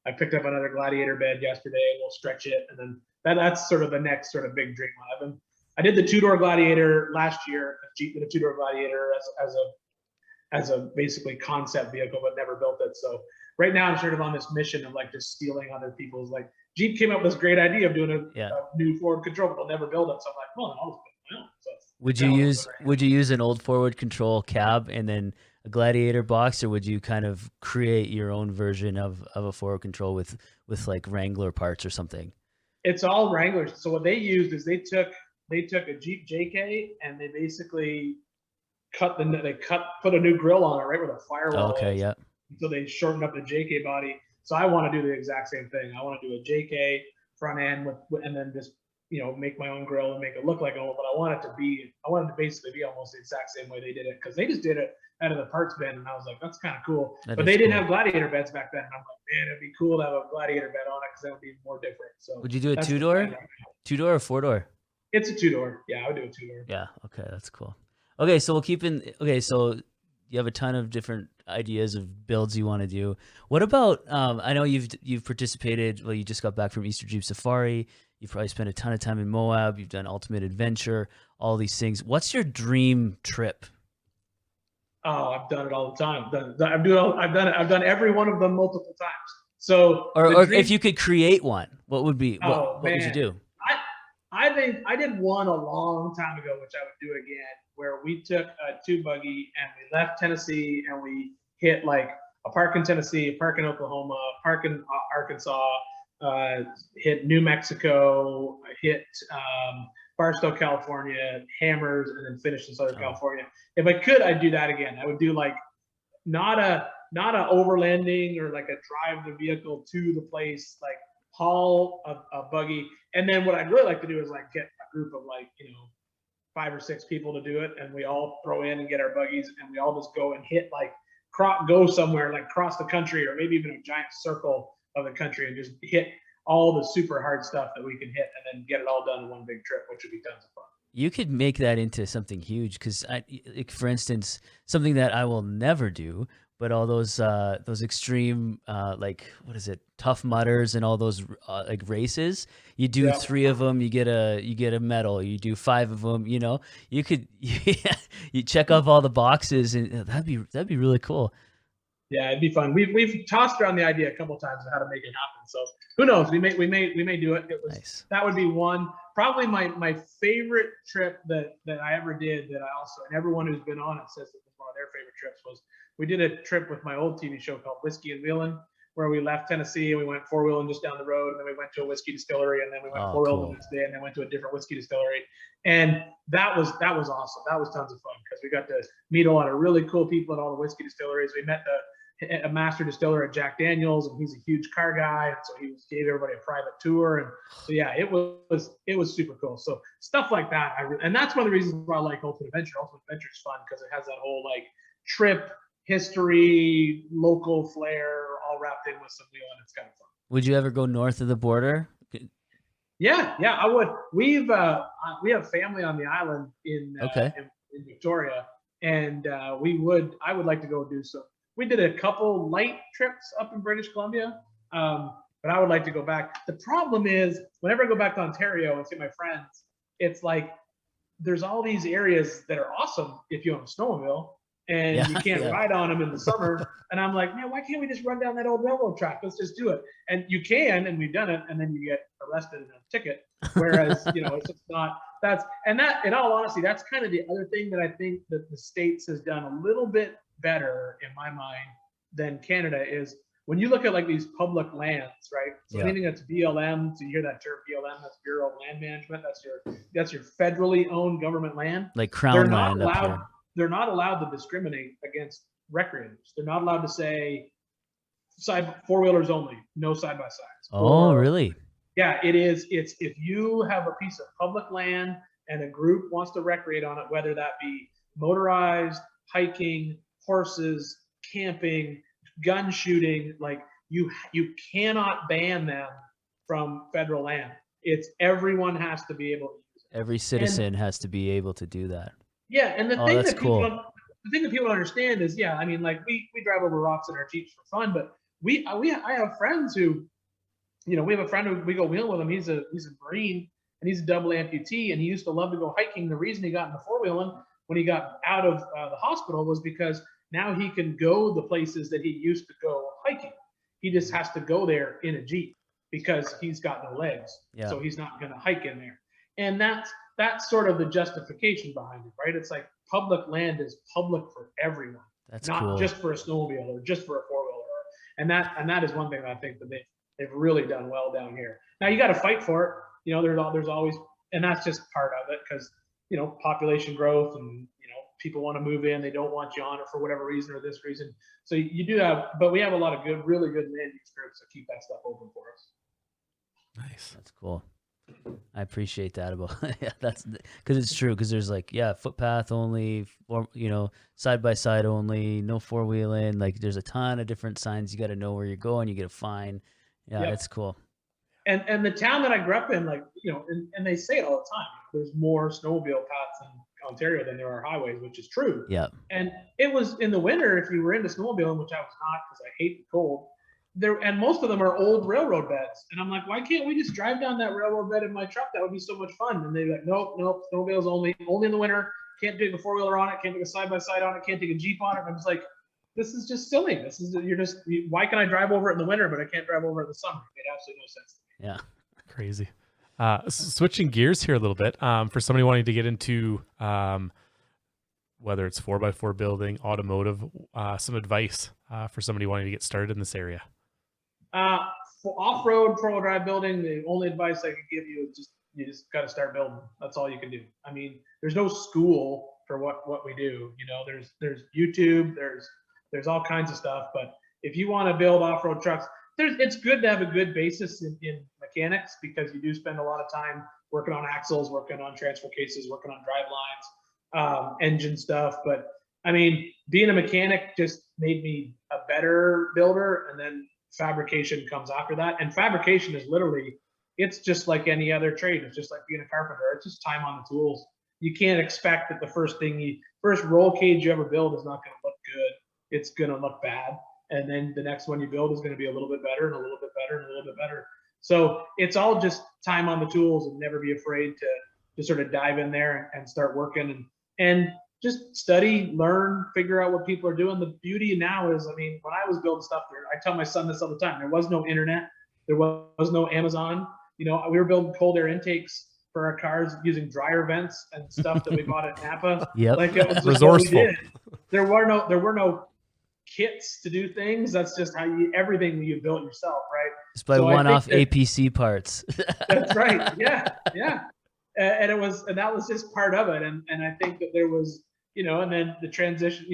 I picked up another Gladiator bed yesterday, and we'll stretch it, and then that's sort of the next sort of big dream one. I did the 2-door Gladiator last year. Jeep did a 2-door Gladiator as a basically concept vehicle, but never built it. So right now I'm sort of on this mission of like just stealing other people's, like Jeep came up with this great idea of doing a new forward control, but they'll never build it. So I'm like, well, I'll just build my own. So would you use an old forward control cab and then a Gladiator box, or would you kind of create your own version of a forward control with like Wrangler parts or something? It's all Wranglers. So what they used is they took a Jeep JK and they basically put a new grill on it, right where the firewall is. Okay, yeah. So they shortened up the JK body. So I want to do the exact same thing. I want to do a JK front end and then just make my own grill and make it look like old. But I want it to basically be almost the exact same way they did it, because they just did it out of the parts bin, and I was like, that's kind of cool. But they didn't have Gladiator beds back then. And I'm like, man, it'd be cool to have a Gladiator bed on it because that would be more different. So would you do a 2-door? 2-door or 4-door? It's a 2-door. Yeah, I would do a 2-door. Yeah. Okay, that's cool. Okay, so so you have a ton of different ideas of builds you want to do. What about I know you've participated, well, you just got back from Easter Jeep Safari. You've probably spent a ton of time in Moab. You've done Ultimate Adventure, all these things. What's your dream trip? Oh, I've done it all the time. I've done it. I've done every one of them multiple times. So, or if you could create one, what would be? What would you do? I think I did one a long time ago, which I would do again, where we took a 2-buggy and we left Tennessee and we hit like a park in Tennessee, a park in Oklahoma, a park in Arkansas, hit New Mexico, hit Barstow, California, Hammers, and then finished in Southern California. If I could, I'd do that again. I would do like not a overlanding or like a drive the vehicle to the place, like haul a buggy. And then what I'd really like to do is like get a group of like 5 or 6 people to do it, and we all throw in and get our buggies, and we all just go and hit like go somewhere like across the country, or maybe even a giant circle of the country, and just hit all the super hard stuff that we can hit, and then get it all done in one big trip, which would be tons of fun. You could make that into something huge, because for instance, something that I will never do, but all those extreme like, what is it, Tough Mudders and all those like races, you do 3 of them, you get a medal. You do 5 of them, you could you check off all the boxes, and that'd be really cool. Yeah, it'd be fun. We've tossed around the idea a couple times of how to make it happen. So who knows? We may do it. Nice. That would be one. Probably my favorite trip that I ever did, that I also, and everyone who's been on it says it was one of their favorite trips, was we did a trip with my old TV show called Whiskey and Wheelin', where we left Tennessee and we went 4-wheeling just down the road, and then we went to a whiskey distillery, and then we went 4-wheeling the next day, and then went to a different whiskey distillery. And that was awesome. That was tons of fun, because we got to meet a lot of really cool people at all the whiskey distilleries. We met a master distiller at Jack Daniels, and he's a huge car guy, and so he gave everybody a private tour. And so yeah, it was super cool. So stuff like that, and that's one of the reasons why I like Ultimate Adventure. Ultimate Adventure is fun because it has that whole like trip history, local flair, all wrapped in with some wheeling. It's kind of fun. Would you ever go north of the border? Yeah, I would. We have family on the island in Victoria, and I would like to go do we did a couple light trips up in British Columbia. But I would like to go back. The problem is whenever I go back to Ontario and see my friends, it's like there's all these areas that are awesome if you own a snowmobile, and you can't ride on them in the summer. And I'm like, man, why can't we just run down that old railroad track? Let's just do it. And you can, and we've done it, and then you get arrested and a ticket. Whereas, it's just not, and in all honesty, that's kind of the other thing that I think that the States has done a little bit better in my mind than Canada is when you look at like these public lands, right? So anything that's BLM, so you hear that term BLM, that's Bureau of Land Management, that's your federally owned government land. Like crown land up here. They're not allowed to discriminate against recreators. They're not allowed to say four-wheelers only, no side-by-sides. Oh, really? Yeah, it is. It's if you have a piece of public land and a group wants to recreate on it, whether that be motorized, hiking, horses, camping, gun shooting, like you cannot ban them from federal land. It's everyone has to be able to use it. Every citizen has to be able to do that. Yeah, and the thing that cool. the thing that people understand is, I mean, like we drive over rocks in our Jeeps for fun, but I have friends who, we have a friend who we go wheeling with him. He's a Marine and he's a double amputee, and he used to love to go hiking. The reason he got into four-wheeling when he got out of the hospital was because now he can go the places that he used to go hiking. He just has to go there in a Jeep because he's got no legs. Yeah. So he's not going to hike in there. And that's sort of the justification behind it, right? It's like public land is public for everyone. That's not cool. just for a snowmobile or just for a four-wheeler. And that is one thing that I think that they've really done well down here. Now you got to fight for it. There's always, and that's just part of it because, population growth and, people want to move in, they don't want you on it for whatever reason or this reason. So you do have, but we have a lot of really good land use groups that keep that stuff open for us. Nice. That's cool. I appreciate that about that's because it's true, because there's like footpath only, or side by side only, no four wheeling. Like there's a ton of different signs. You got to know where you're going. You get a fine. That's cool. And the town that I grew up in, like and they say it all the time. There's more snowmobile paths in Ontario than there are highways, which is true. Yeah. And it was in the winter, if you were into snowmobiling, which I was not because I hate the cold. And most of them are old railroad beds. And I'm like, why can't we just drive down that railroad bed in my truck? That would be so much fun. And they're like, nope, snowmobiles only in the winter. Can't take a four-wheeler on it. Can't take a side-by-side on it. Can't take a Jeep on it. And I'm just like, this is just silly. Why can I drive over it in the winter, but I can't drive over it in the summer? It made absolutely no sense to me. Yeah. Crazy. Switching gears here a little bit, for somebody wanting to get into whether it's 4x4 building, automotive, some advice for somebody wanting to get started in this area. For off-road four-wheel drive building, the only advice I could give you is you just got to start building. That's all you can do. I mean, there's no school for what we do. There's YouTube, there's all kinds of stuff. But if you want to build off-road trucks, it's good to have a good basis in mechanics, because you do spend a lot of time working on axles, working on transfer cases, working on drive lines, engine stuff. But I mean, being a mechanic just made me a better builder, and then fabrication comes after that. And fabrication is literally, it's just like any other trade. It's just like being a carpenter. It's just time on the tools. You can't expect that the first roll cage you ever build is not going to look good. It's going to look bad. And then the next one you build is going to be a little bit better and a little bit better and a little bit better. So it's all just time on the tools, and never be afraid to sort of dive in there and start working and just study, learn, figure out what people are doing. The beauty now is, I mean, when I was building stuff there, I tell my son this all the time, there was no internet, there was no Amazon. We were building cold air intakes for our cars using dryer vents and stuff that we bought at Napa. Yep. Like it was just resourceful. What we did. There were no kits to do things. That's just how everything you built yourself, right? Just by one-off APC parts. That's right. Yeah. And that was just part of it. And I think that there was, and then the transition,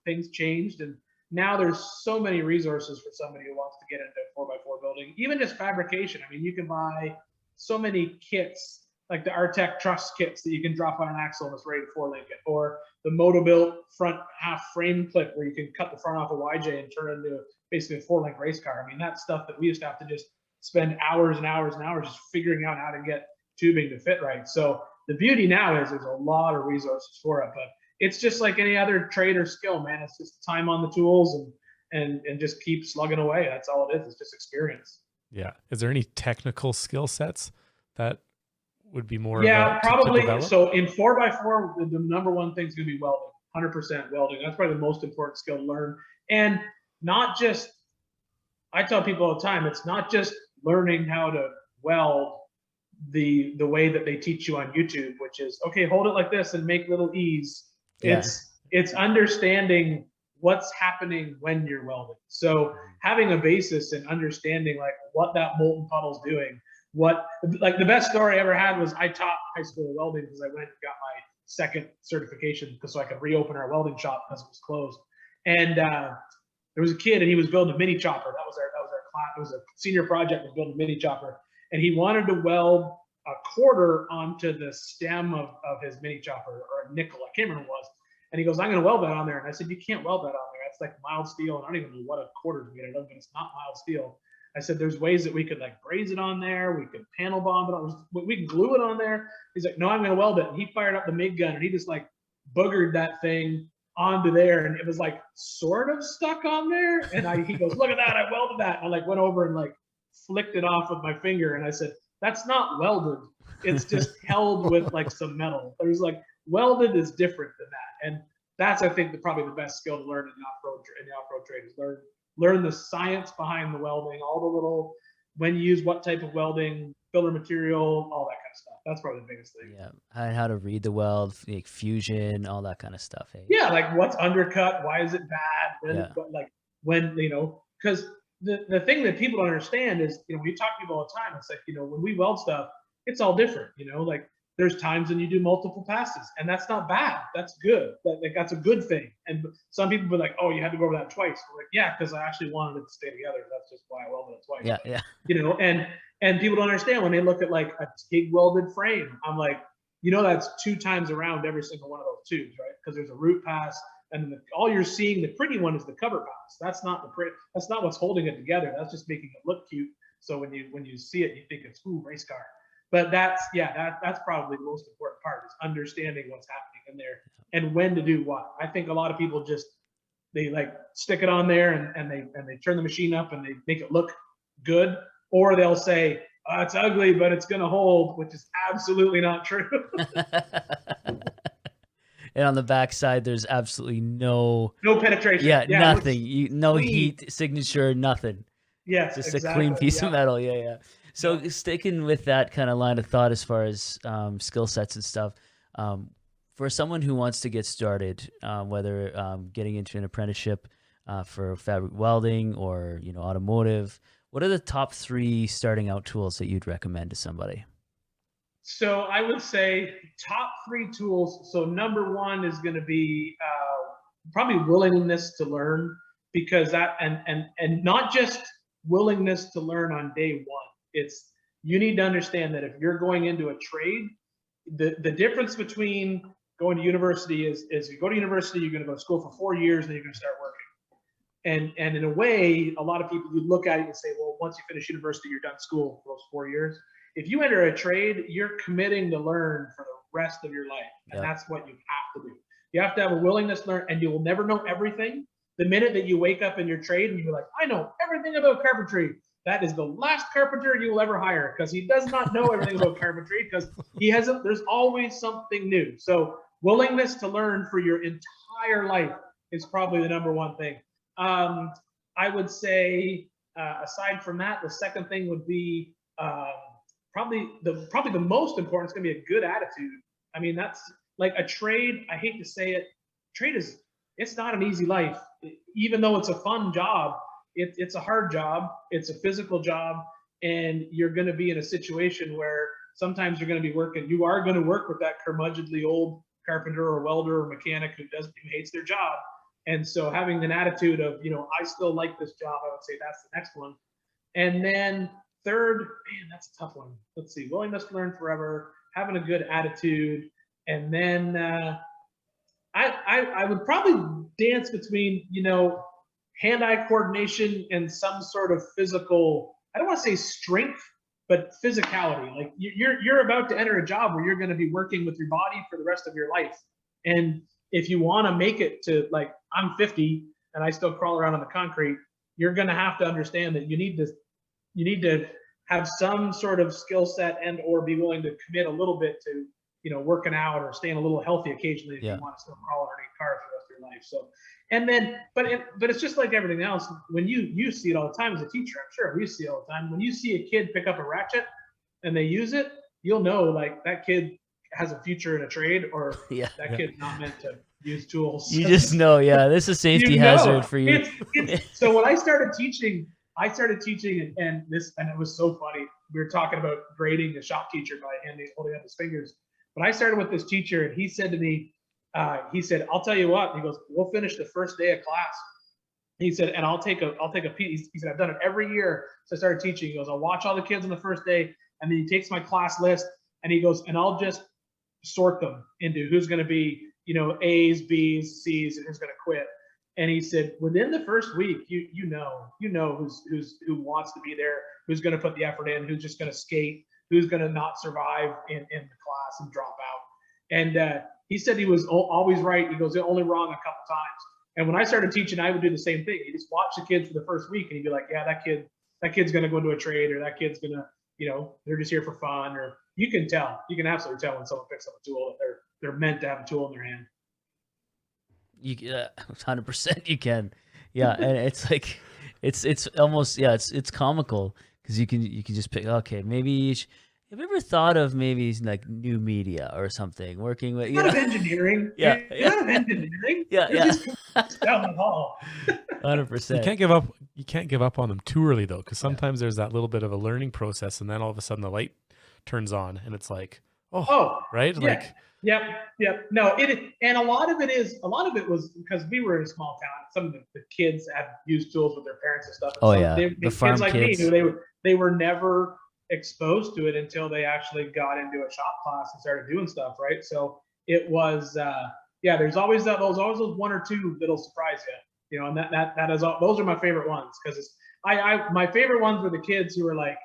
things changed, and now there's so many resources for somebody who wants to get into 4x4 building, even just fabrication. I mean, you can buy so many kits, like the Artec truss kits that you can drop on an axle and it's ready to four-link it, or the Motobuilt front half frame clip where you can cut the front off a YJ and turn it into basically a four-link race car. I mean, that's stuff that we used to have to just spend hours and hours and hours just figuring out how to get tubing to fit right. So the beauty now is there's a lot of resources for it, but it's just like any other trade or skill, man. It's just time on the tools and just keep slugging away. That's all it is. It's just experience. Yeah. Is there any technical skill sets that would be more Yeah, to probably. develop? So in 4x4, the number one thing is going to be welding. 100% welding. That's probably the most important skill to learn. And not just, I tell people all the time, it's not just learning how to weld the way that they teach you on YouTube, which is, okay, hold it like this and make little E's. Yeah. It's understanding what's happening when you're welding. So having a basis and understanding like what that molten puddle's doing. Like the best story I ever had was I taught high school welding because I went and got my second certification so I could reopen our welding shop because it was closed. And there was a kid and he was building a mini chopper. That was our class. It was a senior project, was building a mini chopper. And he wanted to weld a quarter onto the stem of his mini chopper, or a nickel, I can't remember what it was. And he goes, I'm going to weld that on there. And I said, you can't weld that on there. It's like mild steel. And I don't even know what a quarter is made of, but it's not mild steel. I said, there's ways that we could like braze it on there. We could panel bond it on. We can glue it on there. He's like, no, I'm going to weld it. And he fired up the MIG gun and he just like boogered that thing onto there. And it was like sort of stuck on there. And he goes, look at that. I welded that. And I like went over and like flicked it off with my finger. And I said, that's not welded. It's just held with like some metal. There's like welded is different than that. And that's, I think, probably the best skill to learn in the off-road trade is learn the science behind the welding, all the little, when you use what type of welding, filler material, all that kind of stuff. That's probably the biggest thing. Yeah, how to read the weld, like fusion, all that kind of stuff. Hey? Yeah, like what's undercut, why is it bad? When because the thing that people don't understand is, we talk to people all the time. It's like, when we weld stuff, it's all different. Like there's times when you do multiple passes, and that's not bad. That's good. That's a good thing. And some people be like, oh, you had to go over that twice. We're like, yeah, because I actually wanted it to stay together. That's just why I welded it twice. Yeah. And people don't understand when they look at like a TIG welded frame. I'm like, that's 2 times around every single one of those tubes, right? Because there's a root pass, and all you're seeing, the pretty one, is the cover pass. That's not that's not what's holding it together. That's just making it look cute. So when you see it, you think it's race car. But that's probably the most important part, is understanding what's happening in there and when to do what. I think a lot of people they like stick it on there and they turn the machine up and they make it look good, or they'll say, oh, it's ugly, but it's going to hold, which is absolutely not true. And on the backside, there's absolutely no penetration. Yeah, nothing. No heat signature, nothing. Yes, just exactly. A clean piece of metal. Yeah. So sticking with that kind of line of thought as far as skill sets and stuff, for someone who wants to get started, whether getting into an apprenticeship for fabric welding or automotive, what are the top 3 starting out tools that you'd recommend to somebody? So I would say top 3 tools. So number 1 is going to be probably willingness to learn, because that and not just willingness to learn on day 1. It's, you need to understand that if you're going into a trade, the difference between going to university is you go to university, you're going to go to school for 4 years, and then you're going to start working. And in a way, a lot of people, you look at it and say, well, once you finish university, you're done school for those 4 years. If you enter a trade, you're committing to learn for the rest of your life. And that's what you have to do. You have to have a willingness to learn, and you will never know everything. The minute that you wake up in your trade and you're like, I know everything about carpentry, that is the last carpenter you will ever hire, because he does not know everything about carpentry, because there's always something new. So willingness to learn for your entire life is probably the number 1 thing. I would say, aside from that, the second thing would be probably the most important is going to be a good attitude. I mean, that's like a trade. I hate to say it. It's not an easy life. Even though it's a fun job, it's a hard job. It's a physical job, and you're going to be in a situation where sometimes you are going to work with that curmudgeonly old carpenter or welder or mechanic who hates their job. And so having an attitude of, I still like this job, I would say that's the next one. And then third, man, that's a tough one. Let's see, willingness to learn forever, having a good attitude. And then I would probably dance between, hand-eye coordination and some sort of physical, I don't want to say strength, but physicality. Like you're about to enter a job where you're going to be working with your body for the rest of your life. And if you want to make it to, like, I'm 50, and I still crawl around on the concrete, you're going to have to understand that you need to have some sort of skill set and or be willing to commit a little bit to, working out or staying a little healthy occasionally if you want to still crawl underneath cars for the rest of your life. So, and then, but it's just like everything else. When you see it all the time as a teacher, I'm sure we see it all the time. When you see a kid pick up a ratchet and they use it, you'll know like that kid has a future in a trade, or that kid's not meant to use tools. You just know, this is a safety hazard for you. So when I started teaching, and it was so funny. We were talking about grading a shop teacher by holding up his fingers. But I started with this teacher, and he said to me, he said, "I'll tell you what." He goes, "We'll finish the first day of class." He said, "And I'll take a piece." He said, "I've done it every year since I started teaching." He goes, "I'll watch all the kids on the first day, and then he takes my class list, and he goes, and I'll just sort them into who's going to be, A's, B's, C's, and who's going to quit." And he said, within the first week, you know who wants to be there, who's going to put the effort in, who's just going to skate, who's going to not survive in the class and drop out. And he said he was always right. He goes, only wrong a couple times. And when I started teaching, I would do the same thing. You just watch the kids for the first week, and you'd be like, yeah, that kid's going to go into a trade, or that kid's going to, they're just here for fun. Or you can absolutely tell when someone picks up a tool that they're meant to have a tool in their hand. You 100% you can. Yeah. And it's like, it's almost, it's comical because you can just pick, okay, maybe have you ever thought of maybe like new media or something working with, Not of engineering. Not of engineering. Just down the hall. 100%. You can't give up on them too early though. Cause sometimes there's that little bit of a learning process, and then all of a sudden the light turns on and it's like, right. Yeah. Like, Yep. No, and a lot of it was because we were in a small town. Some of the kids had used tools with their parents and stuff. And the farm kids like kids. me, they were never exposed to it until they actually got into a shop class and started doing stuff, right? So it was, there's always those one or two that'll surprise you, and that is those are my favorite ones, because my favorite ones were the kids who were like,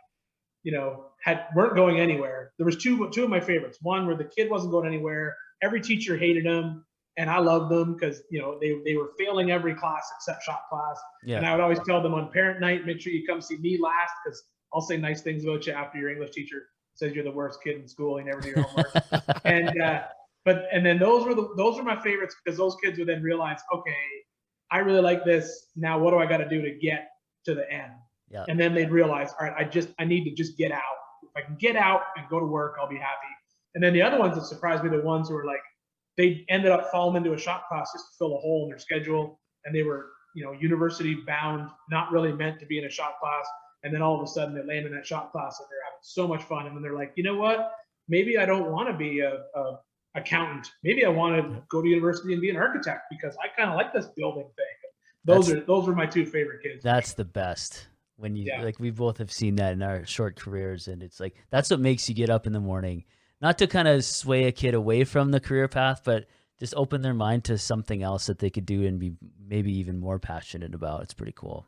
weren't going anywhere. There was two of my favorites. One where the kid wasn't going anywhere. Every teacher hated him, and I loved them because they were failing every class except shop class. Yeah. And I would always tell them on parent night, make sure you come see me last, because I'll say nice things about you after your English teacher says you're the worst kid in school, you never do your homework. and then those were my favorites, because those kids would then realize, okay, I really like this. Now what do I got to do to get to the end? Yeah. And then they'd realize, all right, I need to just get out. If I can get out and go to work, I'll be happy. And then the other ones that surprised me, the ones who were like, they ended up falling into a shop class just to fill a hole in their schedule. And they were, university bound, not really meant to be in a shop class. And then all of a sudden they land in that shop class and they're having so much fun. And then they're like, you know what? Maybe I don't want to be a accountant. Maybe I want to go to university and be an architect, because I kind of like this building thing. Those were my two favorite kids. That's the best. When you like, we both have seen that in our short careers, and it's like, that's what makes you get up in the morning, not to kind of sway a kid away from the career path, but just open their mind to something else that they could do and be maybe even more passionate about. It's pretty cool.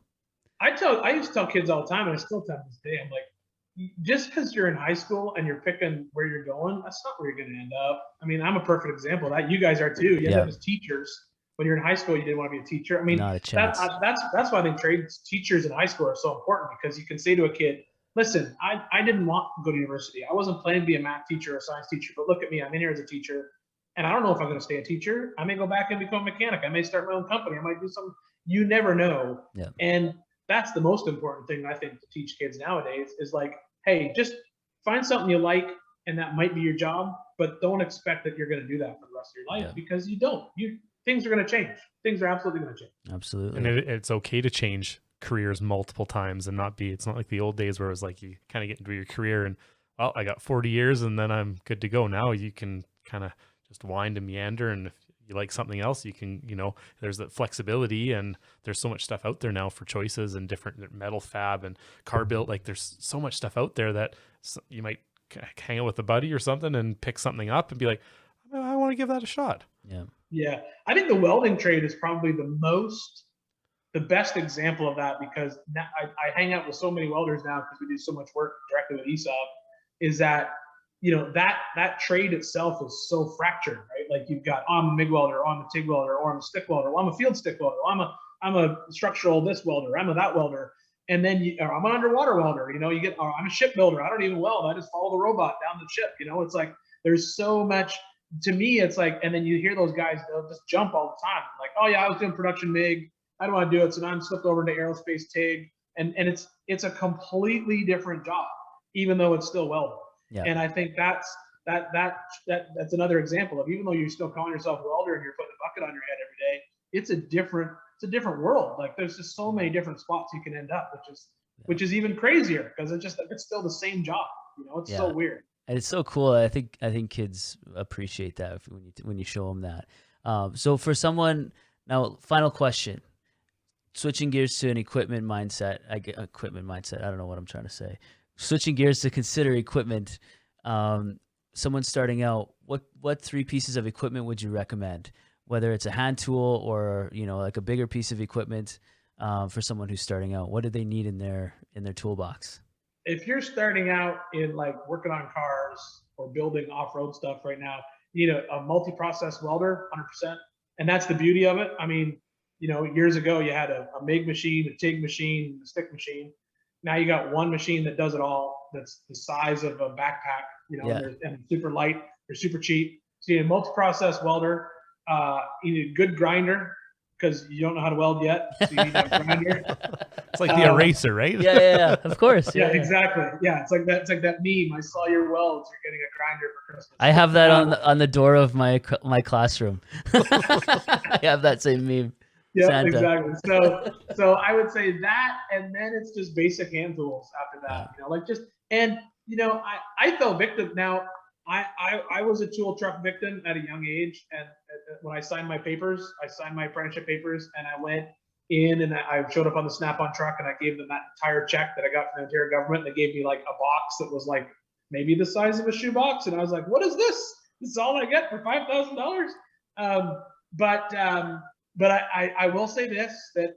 I used to tell kids all the time, and I still tell them this day, I'm like, just because you're in high school and you're picking where you're going, that's not where you're going to end up. I mean, I'm a perfect example of that. You guys are too. You end up as teachers. When you're in high school, you didn't want to be a teacher. I mean, not a chance. That's why I think trade teachers in high school are so important, because you can say to a kid, listen, I didn't want to go to university. I wasn't planning to be a math teacher or a science teacher, but look at me. I'm in here as a teacher, and I don't know if I'm going to stay a teacher. I may go back and become a mechanic. I may start my own company. I might do something. You never know. Yeah. And that's the most important thing I think to teach kids nowadays is like, hey, just find something you like, and that might be your job, but don't expect that you're going to do that for the rest of your life, because you don't. Things are going to change. Things are absolutely going to change. Absolutely. And it's okay to change careers multiple times and it's not like the old days where it was like you kind of get into your career and, well, I got 40 years and then I'm good to go. Now you can kind of just wind and meander. And if you like something else, you can, there's that flexibility, and there's so much stuff out there now for choices and different metal fab and car built. Like there's so much stuff out there that you might hang out with a buddy or something and pick something up and be like, I want to give that a shot. Yeah. Yeah. I think the welding trade is probably the best example of that, because now I hang out with so many welders now because we do so much work directly with ESOP, is that, that trade itself is so fractured, right? Like you've got, I'm a MIG welder, or I'm a TIG welder, or I'm a stick welder, or I'm a field stick welder, or I'm a I'm a structural this welder, I'm a that welder. And then or I'm an underwater welder, you know, or I'm a shipbuilder. I don't even weld. I just follow the robot down the ship. You know, it's like, there's so much to me. It's like, and then you hear those guys, they'll just jump all the time. Like, oh yeah, I was doing production MIG. I don't want to do it. So now I'm slipped over into aerospace TIG. And it's a completely different job, even though it's still welding. Yeah. And I think that's another example of, even though you're still calling yourself a welder and you're putting a bucket on your head every day, it's a different world. Like, there's just so many different spots you can end up, which is even crazier, because it's still the same job. You know, it's so weird. And it's so cool. I think kids appreciate that when you show them that. So for someone now, final question. Switching gears to an equipment mindset. I don't know what I'm trying to say. Switching gears to consider equipment. Someone starting out, what 3 pieces of equipment would you recommend? Whether it's a hand tool or, you know, like a bigger piece of equipment, for someone who's starting out, what do they need in their toolbox? If you're starting out in like working on cars or building off-road stuff right now, you need a multi-process welder, 100%. And that's the beauty of it. I mean, you know, years ago you had a MIG machine, a TIG machine, a stick machine. Now you got one machine that does it all. That's the size of a backpack, you know, and super light. They're super cheap. So you need a multi-process welder. You need a good grinder, because you don't know how to weld yet. So you need a grinder. It's like the eraser, right? Yeah, of course. Yeah, exactly. Yeah, it's like that meme. I saw your welds. You're getting a grinder for Christmas. I have that on the door of my classroom. I have that same meme. Yeah, Santa. exactly. So I would say that, and then it's just basic hand tools after that. You know, like and you know, I fell victim. Now I was a tool truck victim at a young age, and when I signed my apprenticeship papers, and I went in and I showed up on the Snap-on truck, and I gave them that entire check that I got from the Ontario government. And they gave me like a box that was like maybe the size of a shoebox, and I was like, "What is this? This is all I get for $5,000?" But I will say this, that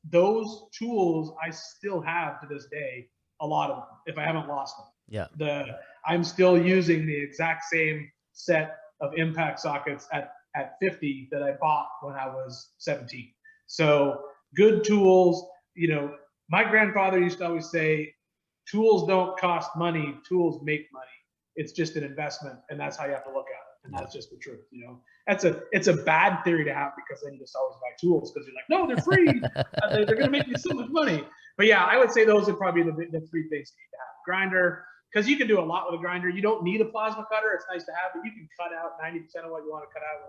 those tools I still have to this day, a lot of them, if I haven't lost them. Yeah. I'm still using the exact same set of impact sockets at 50 that I bought when I was 17. So good tools. You know, my grandfather used to always say, tools don't cost money, tools make money. It's just an investment, and that's how you have to look at it. And that's just the truth, you know. It's a bad theory to have, because then you just always buy tools because you're like, no, they're free. They're going to make you so much money. But yeah, I would say those are probably the 3 things you need to have. Grinder, because you can do a lot with a grinder. You don't need a plasma cutter. It's nice to have, but you can cut out 90% of what you want to cut out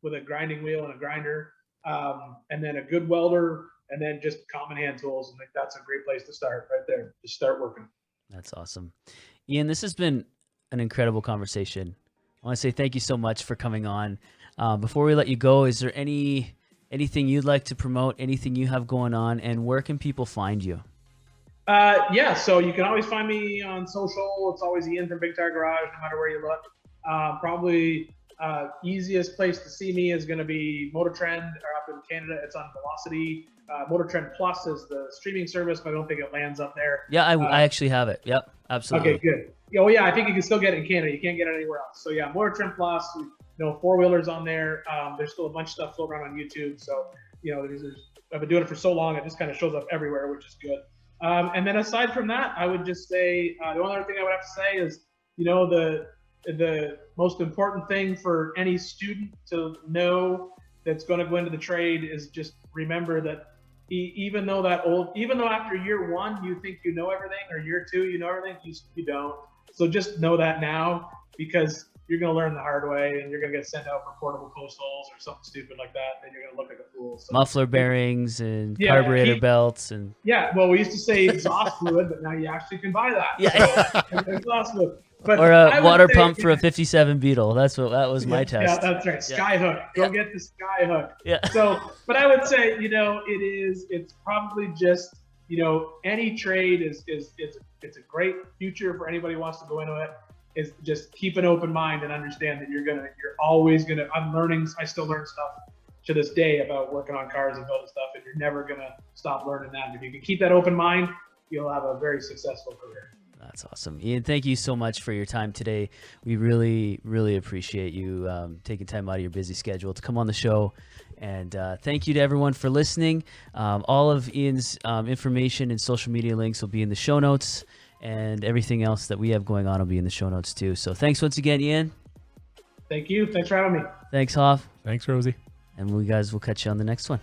with a grinding wheel and a grinder, and then a good welder, and then just common hand tools. I think that's a great place to start right there. Just start working. That's awesome. Ian, this has been an incredible conversation. I want to say thank you so much for coming on. Before we let you go, is there anything you'd like to promote, anything you have going on, and where can people find you? Yeah, so you can always find me on social. It's always Ian from Big Tire Garage, no matter where you look. Probably easiest place to see me is going to be MotorTrend, or up in Canada, it's on Velocity. MotorTrend Plus is the streaming service, but I don't think it lands up there. Yeah, I actually have it. Yep, absolutely. Okay, good. Oh yeah, I think you can still get it in Canada. You can't get it anywhere else. So yeah, MotorTrend Plus, you know, 4-wheelers on there. There's still a bunch of stuff floating around on YouTube. So, you know, I've been doing it for so long, it just kind of shows up everywhere, which is good. And then aside from that, I would just say, the only other thing I would have to say is, you know, the most important thing for any student to know that's going to go into the trade is just remember that even though after year 1 you think you know everything, or year 2 you know everything, you don't. So just know that now, because you're going to learn the hard way, and you're going to get sent out for portable postholes or something stupid like that, and you're going to look like a fool. So, muffler bearings and carburetor belts and well, we used to say exhaust fluid, but now you actually can buy that. Yeah. So, exhaust fluid. But or a water pump for a 57 Beetle. That was my test. Yeah, that's right. Skyhook. Go get the Skyhook. Yeah. So, but I would say, you know, it's probably just, you know, any trade it's a great future for anybody who wants to go into it. Is just keep an open mind and understand that you're always gonna. I still learn stuff to this day about working on cars and building stuff, and you're never gonna stop learning that. And if you can keep that open mind, you'll have a very successful career. That's awesome. Ian, thank you so much for your time today. We really, really appreciate you taking time out of your busy schedule to come on the show. And thank you to everyone for listening. All of Ian's information and social media links will be in the show notes, and everything else that we have going on will be in the show notes too. So thanks once again, Ian. Thank you. Thanks for having me. Thanks, Hoff. Thanks, Rosie. And we guys will catch you on the next one.